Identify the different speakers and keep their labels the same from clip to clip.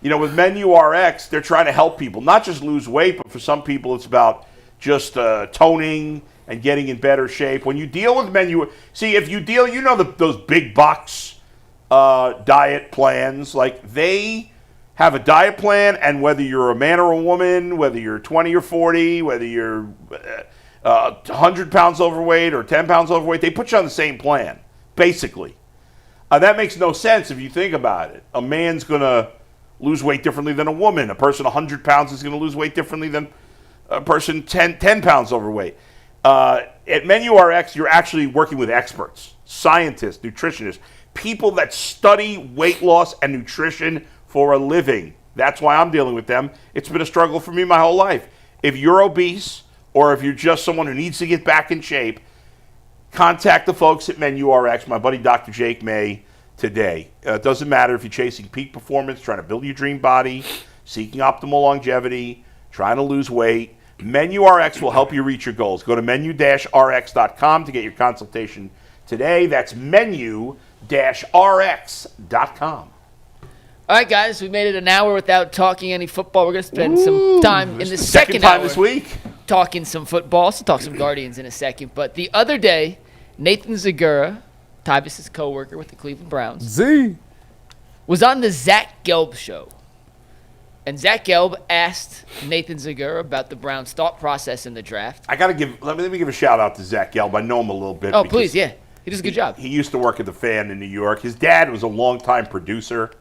Speaker 1: With Menu RX, they're trying to help people, not just lose weight, but for some people it's about just toning and getting in better shape. When you deal with Menu, if you deal, those big box diet plans, like they have a diet plan, and whether you're a man or a woman, whether you're 20 or 40, whether you're 100 pounds overweight or 10 pounds overweight, they put you on the same plan, basically. That makes no sense if you think about it. A man's going to lose weight differently than a woman. A person 100 pounds is going to lose weight differently than a person 10 pounds overweight. At Menu RX, you're actually working with experts, scientists, nutritionists, people that study weight loss and nutrition for a living. That's why I'm dealing with them. It's been a struggle for me my whole life. If you're obese or if you're just someone who needs to get back in shape, contact the folks at Menu RX, my buddy Dr. Jake May, today. It doesn't matter if you're chasing peak performance, trying to build your dream body, seeking optimal longevity, trying to lose weight. Menu RX will help you reach your goals. Go to menu-rx.com to get your consultation today. That's menu-rx.com.
Speaker 2: All right, guys, we made it an hour without talking any football. We're going to spend some time in the second
Speaker 1: time
Speaker 2: hour
Speaker 1: this week
Speaker 2: talking some football. Also talk some Guardians in a second. But the other day, Nathan Zegura, Tyvus' co-worker with the Cleveland Browns, was on the Zach Gelb show. And Zach Gelb asked Nathan Zegura about the Browns' thought process in the draft.
Speaker 1: Let me give a shout out to Zach Gelb. I know him a little bit.
Speaker 2: Oh, please, yeah. He does a good job.
Speaker 1: He used to work at the Fan in New York. His dad was a longtime producer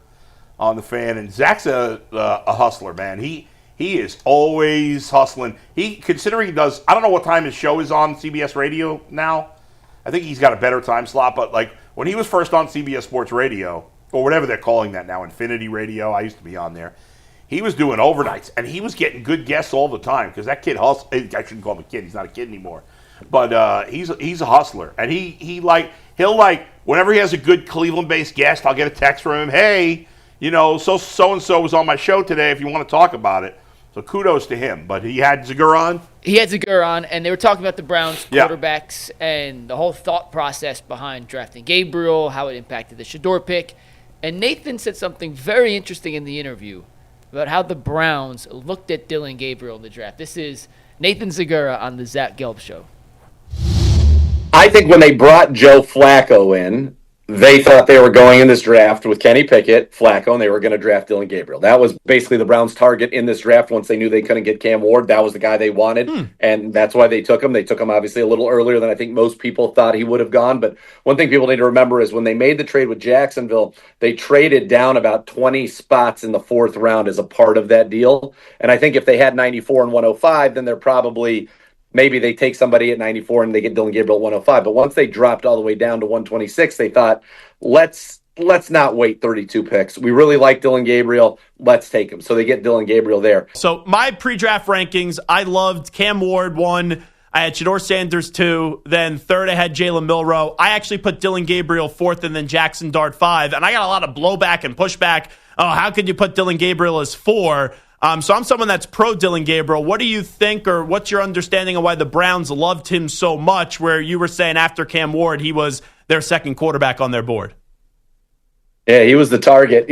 Speaker 1: on the Fan, and Zach's a hustler, man. He is always hustling. Considering he does, I don't know what time his show is on CBS Radio now. I think he's got a better time slot, but like when he was first on CBS Sports Radio, or whatever they're calling that now, Infinity Radio, I used to be on there. He was doing overnights, and he was getting good guests all the time because that kid hustles. I shouldn't call him a kid; he's not a kid anymore. But he's a hustler, and he'll whenever he has a good Cleveland-based guest, I'll get a text from him. Hey, so and so was on my show today. If you want to talk about it, so kudos to him. But he had Zegura on.
Speaker 2: He had Zegura on, and they were talking about the Browns quarterbacks and the whole thought process behind drafting Gabriel, how it impacted the Shedeur pick. And Nathan said something very interesting in the interview about how the Browns looked at Dillion Gabriel in the draft. This is Nathan Zegura on the Zach Gelb show.
Speaker 3: I think when they brought Joe Flacco in, they thought they were going in this draft with Kenny Pickett, Flacco, and they were going to draft Dillion Gabriel. That was basically the Browns' target in this draft once they knew they couldn't get Cam Ward. That was the guy they wanted, and that's why they took him. They took him obviously a little earlier than I think most people thought he would have gone, but one thing people need to remember is when they made the trade with Jacksonville, they traded down about 20 spots in the fourth round as a part of that deal, and I think if they had 94 and 105, then they're probably... Maybe they take somebody at 94 and they get Dillion Gabriel at 105. But once they dropped all the way down to 126, they thought, let's not wait 32 picks. We really like Dillion Gabriel. Let's take him. So they get Dillion Gabriel there.
Speaker 4: So my pre-draft rankings, I loved Cam Ward 1. I had Shedeur Sanders 2. Then third, I had Jalen Milroe. I actually put Dillion Gabriel 4th and then Jackson Dart 5. And I got a lot of blowback and pushback. Oh, how could you put Dillion Gabriel as 4? So I'm someone that's pro Dillion Gabriel. What do you think, or what's your understanding of why the Browns loved him so much, where you were saying after Cam Ward, he was their second quarterback on their board?
Speaker 3: Yeah, he was the target.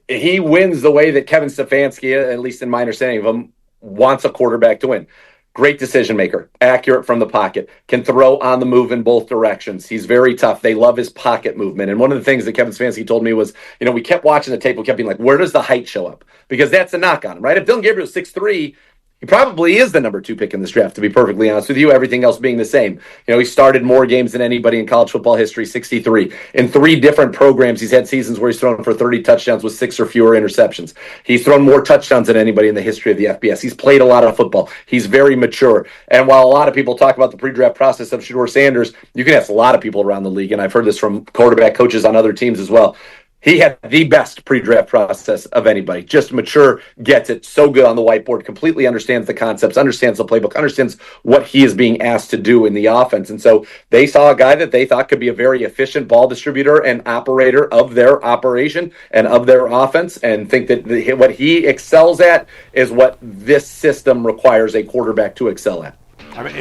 Speaker 3: He wins the way that Kevin Stefanski, at least in my understanding of him, wants a quarterback to win. Great decision maker, accurate from the pocket, can throw on the move in both directions. He's very tough. They love his pocket movement. And one of the things that Kevin Stefanski told me was, we kept watching the tape. We kept being like, where does the height show up? Because that's a knock on him, right? If Dillion Gabriel's 6'3", he probably is the number 2 pick in this draft, to be perfectly honest with you, everything else being the same. He started more games than anybody in college football history, 63. In 3 different programs, he's had seasons where he's thrown for 30 touchdowns with 6 or fewer interceptions. He's thrown more touchdowns than anybody in the history of the FBS. He's played a lot of football. He's very mature. And while a lot of people talk about the pre-draft process of Shedeur Sanders, you can ask a lot of people around the league, and I've heard this from quarterback coaches on other teams as well. He had the best pre-draft process of anybody. Just mature, gets it so good on the whiteboard, completely understands the concepts, understands the playbook, understands what he is being asked to do in the offense. And so they saw a guy that they thought could be a very efficient ball distributor and operator of their operation and of their offense, and think that what he excels at is what this system requires a quarterback to excel at.
Speaker 1: Was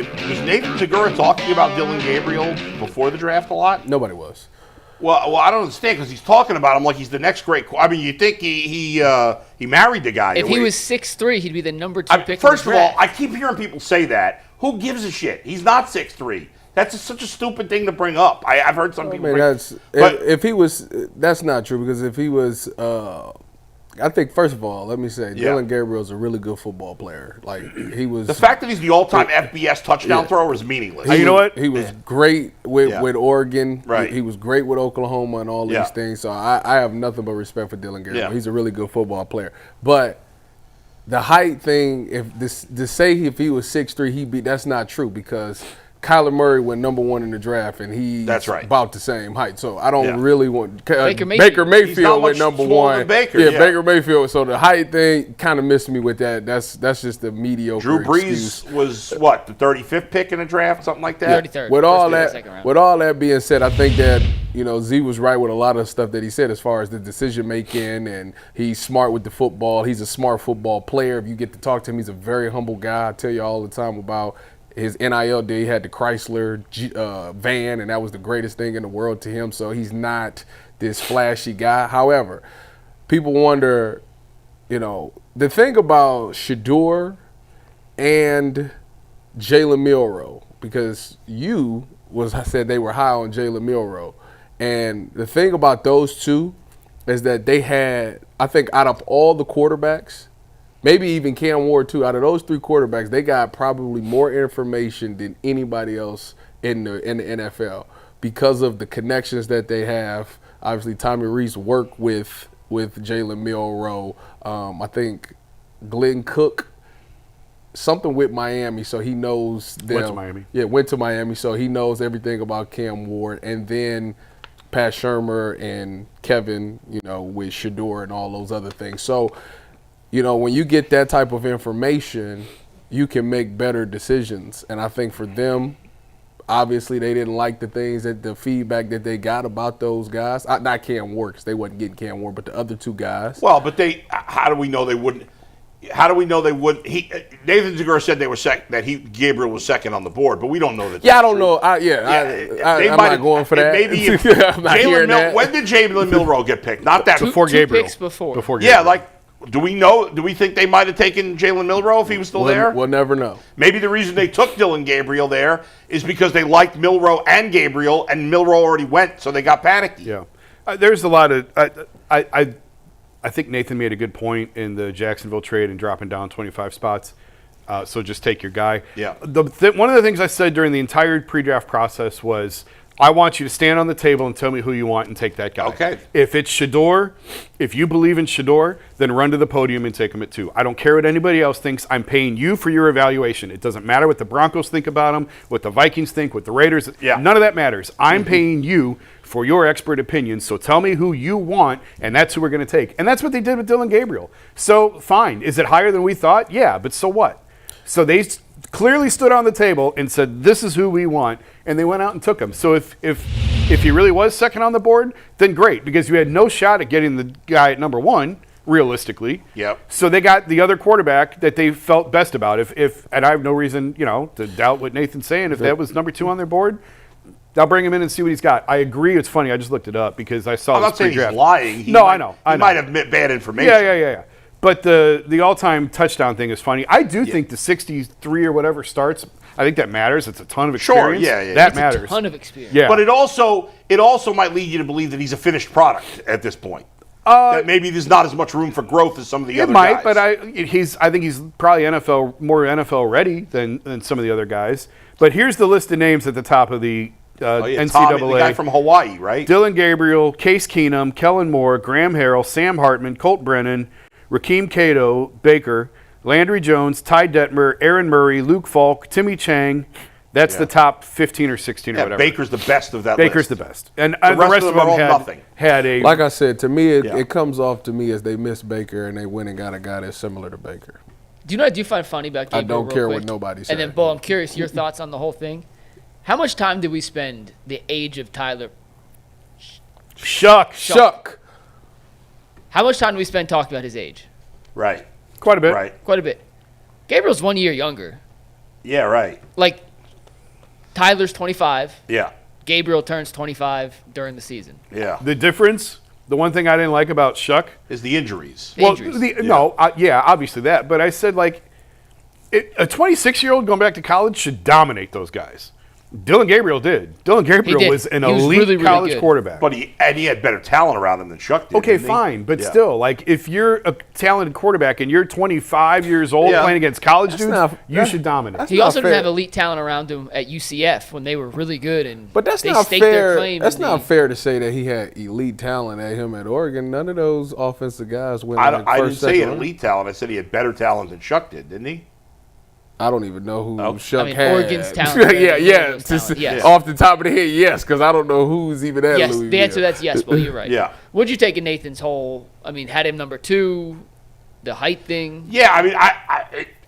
Speaker 1: Nathan Zegura talking about Dillion Gabriel before the draft a lot?
Speaker 5: Nobody was.
Speaker 1: Well, I don't understand because he's talking about him like he's the next great. I mean, you think he married the guy?
Speaker 2: If he was 6'3", he'd be the number 2 pick.
Speaker 1: First of all, I keep hearing people say that. Who gives a shit? He's not 6'3". That's such a stupid thing to bring up. I've heard some people.
Speaker 5: If he was, that's not true because if he was. I think first of all, let me say, Dillion Gabriel is a really good football player. Like he was.
Speaker 1: The fact that he's the all-time FBS touchdown thrower is meaningless.
Speaker 4: You know what?
Speaker 5: He was great with Oregon.
Speaker 1: Right.
Speaker 5: He was great with Oklahoma and all these things. So I have nothing but respect for Dillion Gabriel.
Speaker 1: Yeah.
Speaker 5: He's a really good football player. But the height thing, to say if he was 6'3", that's not true because Kyler Murray went number 1 in the draft, and he's about the same height. So I don't really want Baker Mayfield went number 1. Baker Mayfield. So the height thing kind of missed me with that. That's just a mediocre
Speaker 1: Drew Brees
Speaker 5: excuse.
Speaker 1: was what, the 35th pick in the draft, something like that.
Speaker 2: 33rd.
Speaker 5: With all that being said, I think that Z was right with a lot of stuff that he said as far as the decision making, and he's smart with the football. He's a smart football player. If you get to talk to him, he's a very humble guy. I tell you all the time about his NIL day. He had the Chrysler van, and that was the greatest thing in the world to him. So he's not this flashy guy. However, people wonder, the thing about Shedeur and Jalen Milroe, because I said they were high on Jalen Milroe. And the thing about those two is that they had, I think out of all the quarterbacks, maybe even Cam Ward too, out of those 3 quarterbacks, they got probably more information than anybody else in the NFL because of the connections that they have. Obviously, Tommy Rees worked with Jalen Milroe. I think Glenn Cook, something with Miami, so he knows them.
Speaker 4: Went to Miami.
Speaker 5: Yeah, went to Miami, so he knows everything about Cam Ward. And then Pat Shurmur and Kevin, with Shedeur and all those other things. So, when you get that type of information, you can make better decisions. And I think for them, obviously they didn't like the feedback that they got about those guys. Not Cam Ward, because they wasn't getting Cam Ward, but the other 2 guys.
Speaker 1: Well, but how do we know they wouldn't? How do we know they wouldn't? Nathan Zegura said they were Gabriel was second on the board, but we don't know that.
Speaker 5: Yeah, I don't know. I'm not going for that.
Speaker 1: Maybe
Speaker 5: I'm not hearing that.
Speaker 1: When did Jalen Milroe get picked? Not that
Speaker 4: before Gabriel.
Speaker 2: 2 picks before.
Speaker 4: Gabriel.
Speaker 1: Yeah, do we know? Do we think they might have taken Jalen Milroe if he was still there?
Speaker 5: We'll never know.
Speaker 1: Maybe the reason they took Dillion Gabriel there is because they liked Milroe and Gabriel, and Milroe already went, so they got panicky.
Speaker 6: Yeah, there's a lot of. I think Nathan made a good point in the Jacksonville trade and dropping down 25 spots. So just take your guy.
Speaker 1: Yeah.
Speaker 6: One of the things I said during the entire pre-draft process was, I want you to stand on the table and tell me who you want and take that guy.
Speaker 1: Okay.
Speaker 6: If it's Shedeur, if you believe in Shedeur, then run to the podium and take him at 2. I don't care what anybody else thinks. I'm paying you for your evaluation. It doesn't matter what the Broncos think about him, what the Vikings think, what the Raiders.
Speaker 1: Yeah.
Speaker 6: None of that matters. I'm paying you for your expert opinion. So tell me who you want, and that's who we're going to take. And that's what they did with Dillion Gabriel. So fine. Is it higher than we thought? Yeah, but so what? So they clearly stood on the table and said, this is who we want, and they went out and took him. So if he really was second on the board, then great, because you had no shot at getting the guy at number 1, realistically.
Speaker 1: Yep.
Speaker 6: So they got the other quarterback that they felt best about. And I have no reason, to doubt what Nathan's saying. If that was number 2 on their board, they'll bring him in and see what he's got. I agree. It's funny. I just looked it up because I saw
Speaker 1: I'm not saying he's lying.
Speaker 6: I know.
Speaker 1: He might have bad information.
Speaker 6: Yeah. But the all-time touchdown thing is funny. I do think the 63 or whatever starts, I think that matters. It's a ton of experience.
Speaker 1: Sure, yeah.
Speaker 6: That
Speaker 2: It's
Speaker 6: matters.
Speaker 2: a ton of experience.
Speaker 6: Yeah.
Speaker 1: But it also might lead you to believe that he's a finished product at this point. That maybe there's not as much room for growth as some of the other guys.
Speaker 6: It might, but I think he's probably more NFL ready than some of the other guys. But here's the list of names at the top of the NCAA.
Speaker 1: Tommy, the guy from Hawaii, right?
Speaker 6: Dillion Gabriel, Case Keenum, Kellen Moore, Graham Harrell, Sam Hartman, Colt Brennan, Rakeem Cato, Baker, Landry Jones, Ty Detmer, Aaron Murray, Luke Falk, Timmy Chang. That's the top 15 or 16 or whatever.
Speaker 1: Baker's the best of that
Speaker 6: Baker's
Speaker 1: list.
Speaker 6: the best. And the rest of them had a...
Speaker 5: Like I said, to me, it comes off to me as they miss Baker and they went and got a guy that's similar to Baker.
Speaker 2: Do you know what I do find funny about Gabriel?
Speaker 5: I don't care
Speaker 2: quick?
Speaker 5: what nobody says.
Speaker 2: And then, Bo, I'm curious your thoughts on the whole thing. How much time did we spend the age of Tyler?
Speaker 5: Shuck.
Speaker 2: How much time did we spend talking about his age?
Speaker 1: Right.
Speaker 6: Quite a bit.
Speaker 1: Right.
Speaker 2: Quite a bit. Gabriel's 1 year younger.
Speaker 1: Yeah, right.
Speaker 2: Like, Tyler's 25.
Speaker 1: Yeah.
Speaker 2: Gabriel turns 25 during the season.
Speaker 1: Yeah.
Speaker 6: The difference, the one thing I didn't like about Shuck,
Speaker 1: Is the injuries.
Speaker 2: Injuries.
Speaker 6: no, obviously that. But I said, like, a 26-year-old going back to college should dominate those guys. Dillion Gabriel did. Dillion Gabriel
Speaker 2: did.
Speaker 6: was an
Speaker 2: He was
Speaker 6: elite
Speaker 2: really, really
Speaker 6: college
Speaker 2: good.
Speaker 6: quarterback.
Speaker 1: But he had better talent around him than Shuck did.
Speaker 6: Okay,
Speaker 1: didn't he?
Speaker 6: fine, but
Speaker 1: Yeah.
Speaker 6: still, like, if you're a talented quarterback and you're 25 years old
Speaker 1: Yeah.
Speaker 6: playing against college
Speaker 5: That's
Speaker 6: dudes,
Speaker 5: not-
Speaker 6: you should dominate.
Speaker 5: that's
Speaker 2: He
Speaker 5: not
Speaker 2: also didn't
Speaker 5: fair.
Speaker 2: have elite talent around him at UCF when they were really good, and
Speaker 5: But that's
Speaker 2: they
Speaker 5: not
Speaker 2: staked their
Speaker 5: fair.
Speaker 2: claim.
Speaker 5: That's
Speaker 2: in
Speaker 5: not
Speaker 2: the-
Speaker 5: fair to say that he had elite talent at him at Oregon. None of those offensive guys went.
Speaker 1: I
Speaker 5: like
Speaker 1: didn't
Speaker 5: first,
Speaker 1: say he
Speaker 5: second
Speaker 1: had
Speaker 5: round.
Speaker 1: elite talent. I said he had better talent than Shuck did, didn't he?
Speaker 5: I don't even know who
Speaker 1: Oh.
Speaker 5: Shuck
Speaker 2: I mean,
Speaker 5: had.
Speaker 2: Oregon's talent.
Speaker 5: yeah.
Speaker 2: Oregon's
Speaker 5: Just
Speaker 2: talent, yes.
Speaker 5: off the top of the head, yes, because I don't know who's even at
Speaker 2: Yes,
Speaker 5: Louisville.
Speaker 2: the answer to that's yes, but you're right.
Speaker 1: Yeah.
Speaker 2: What'd you take in Nathan's whole? I mean, had him number 2, the height thing.
Speaker 1: Yeah, I mean,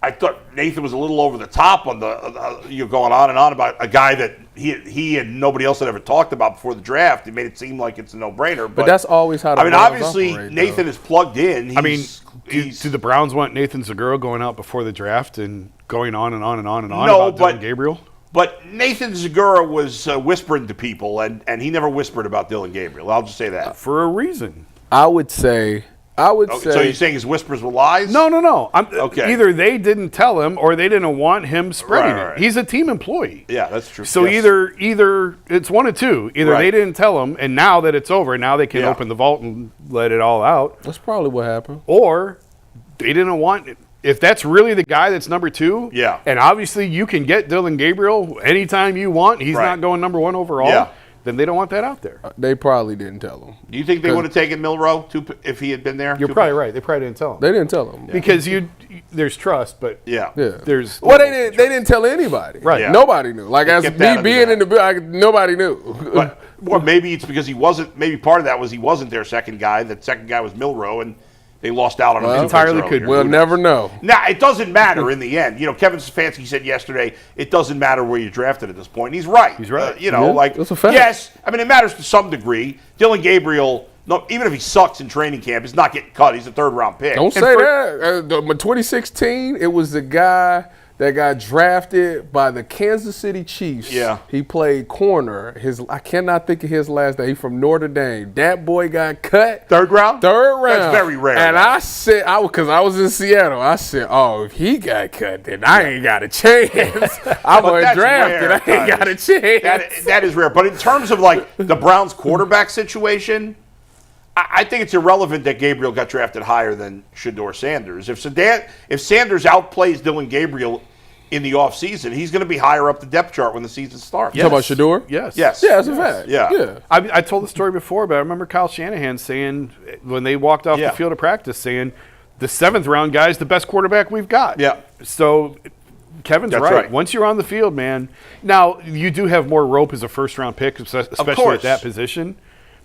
Speaker 1: I thought Nathan was a little over the top on the you're going on and on about a guy that he and nobody else had ever talked about before the draft. He made it seem like it's a no-brainer.
Speaker 5: But that's always how the
Speaker 1: I mean,
Speaker 5: Browns
Speaker 1: obviously
Speaker 5: operate,
Speaker 1: Nathan
Speaker 5: though.
Speaker 1: is plugged in.
Speaker 6: I mean,
Speaker 1: he's
Speaker 6: do the Browns want Nathan Segura going out before the draft and going on and on and on and on
Speaker 1: No,
Speaker 6: about
Speaker 1: but-
Speaker 6: Dillion Gabriel?
Speaker 1: But Nathan Segura was whispering to people, and he never whispered about Dillion Gabriel. I'll just say that.
Speaker 6: For a reason.
Speaker 5: I would say.
Speaker 1: Okay, so you're saying his whispers were lies?
Speaker 6: No.
Speaker 1: Okay.
Speaker 6: Either they didn't tell him or they didn't want him spreading
Speaker 1: Right.
Speaker 6: it. He's a team employee.
Speaker 1: Yeah, that's true.
Speaker 6: So
Speaker 1: Yes.
Speaker 6: either it's one of two. Either
Speaker 1: Right.
Speaker 6: they didn't tell him, and now that it's over, now they can
Speaker 1: Yeah.
Speaker 6: open the vault and let it all out.
Speaker 5: That's probably what happened.
Speaker 6: Or they didn't want it. If that's really the guy that's number 2,
Speaker 1: Yeah.
Speaker 6: and obviously you can get Dillion Gabriel anytime you want, he's
Speaker 1: Right.
Speaker 6: not going number 1 overall,
Speaker 1: Yeah.
Speaker 6: then they don't want that out there.
Speaker 5: They probably didn't tell him.
Speaker 1: Do you think they would have taken Milroe if he had been there?
Speaker 6: You're probably right. They probably didn't tell him.
Speaker 5: They didn't tell him.
Speaker 6: Because there's trust, but
Speaker 1: Yeah.
Speaker 5: Yeah.
Speaker 6: there's
Speaker 5: Well, they didn't tell anybody.
Speaker 6: Right.
Speaker 1: Yeah.
Speaker 5: Nobody knew. Like, as
Speaker 1: kept that
Speaker 5: me
Speaker 1: under
Speaker 5: being
Speaker 1: that.
Speaker 5: in the building, nobody knew.
Speaker 1: But or maybe it's because he wasn't. Maybe part of that was he wasn't their second guy. That second guy was Milroe, and they lost out on him.
Speaker 5: Well,
Speaker 6: entirely
Speaker 1: earlier.
Speaker 6: could be.
Speaker 5: We'll
Speaker 1: Who
Speaker 5: never
Speaker 1: knows?
Speaker 5: know.
Speaker 1: Now, it doesn't matter in the end. You know, Kevin Stefanski said yesterday, it doesn't matter where you're drafted at this point. And he's right.
Speaker 6: He's right.
Speaker 1: You know,
Speaker 5: Yeah,
Speaker 1: like,
Speaker 5: that's a fact.
Speaker 1: yes, I mean, it matters to some degree. Dylan Gabriel, no, even if he sucks in training camp, he's not getting cut. He's a third-round pick.
Speaker 5: Don't say that. 2016, it was the guy that got drafted by the Kansas City Chiefs.
Speaker 1: Yeah.
Speaker 5: He played corner. I cannot think of his last name. He's from Notre Dame. That boy got cut.
Speaker 1: Third round?
Speaker 5: Third round.
Speaker 1: That's very rare.
Speaker 5: And
Speaker 1: though.
Speaker 5: I said, because I was in Seattle, I said, oh, if he got cut, then I ain't got a chance. I
Speaker 1: But
Speaker 5: was
Speaker 1: that's
Speaker 5: drafted.
Speaker 1: rare,
Speaker 5: I ain't got a chance.
Speaker 1: that is rare. But in terms of, like, the Browns' quarterback situation, I think it's irrelevant that Gabriel got drafted higher than Shedeur Sanders. If Sanders outplays Dylan Gabriel in the offseason, he's going to be higher up the depth chart when the season starts.
Speaker 5: You talking about Shedeur?
Speaker 6: Yes.
Speaker 1: Yes.
Speaker 5: Yeah, that's a fact.
Speaker 1: Yeah.
Speaker 6: I told the story before, but I remember Kyle Shanahan saying when they walked off
Speaker 1: Yeah.
Speaker 6: the field of practice saying the 7th round guy is the best quarterback we've got.
Speaker 1: Yeah.
Speaker 6: So Kevin's
Speaker 1: That's
Speaker 6: right.
Speaker 1: right.
Speaker 6: Once you're on the field, man. Now you do have more rope as a first round pick, especially
Speaker 1: course.
Speaker 6: at that position.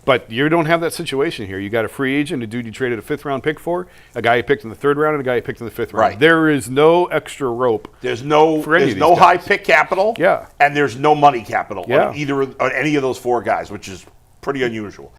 Speaker 6: But you don't have that situation here. You got a free agent, a dude you traded a 5th round pick for, a guy you picked in the 3rd round, and a guy you picked in the 5th round.
Speaker 1: Right.
Speaker 6: There is no extra rope.
Speaker 1: There's no
Speaker 6: For any of
Speaker 1: there's
Speaker 6: these
Speaker 1: no
Speaker 6: guys.
Speaker 1: high pick capital.
Speaker 6: Yeah.
Speaker 1: And there's no money capital
Speaker 6: Yeah.
Speaker 1: on any of those 4 guys, which is pretty unusual.